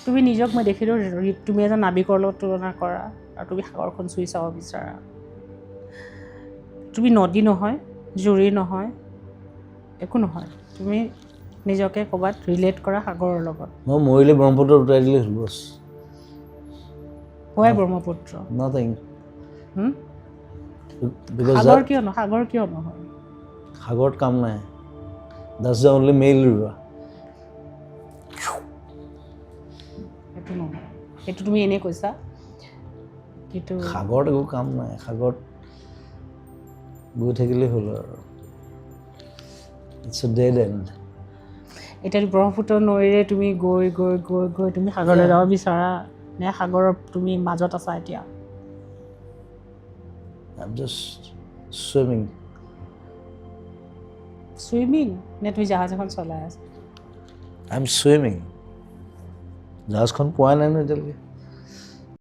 তুমি নিজক মই দেখিলোঁ তুমি এজন নাবিকৰ লগত তুলনা কৰা আৰু তুমি সাগৰখন চুই চাব বিচাৰা তুমি নদী নহয় জুৰি নহয় একো নহয় তুমি নিজকে ক'ৰবাত ৰিলেট কৰা সাগৰৰ লগত মই মৰিলে ব্ৰহ্মপুত্ৰ উটাই দিলে হ'ল বছ হয় ব্ৰহ্মপুত্ৰ নাথিং সাগৰ কিয় নহয় সাগৰত কাম নাই that's the only male river সেইটো নহয় সেইটো তুমি এনেই কৈছা কিন্তু সাগৰত একো কাম নাই সাগৰত গৈ থাকিলে হ'ল আৰু it's a dead end এতিয়া ব্ৰহ্মপুত্ৰ নৈৰে তুমি গৈ গৈ গৈ গৈ তুমি সাগৰলৈ যাব বিচাৰা নে সাগৰৰ তুমি মাজত আছা এতিয়া I'm just চুইমিং নে তুমি জাহাজ এখন চলাই আছা I'm swimming জাহাজখন পোৱা নাই ন এতিয়ালৈকে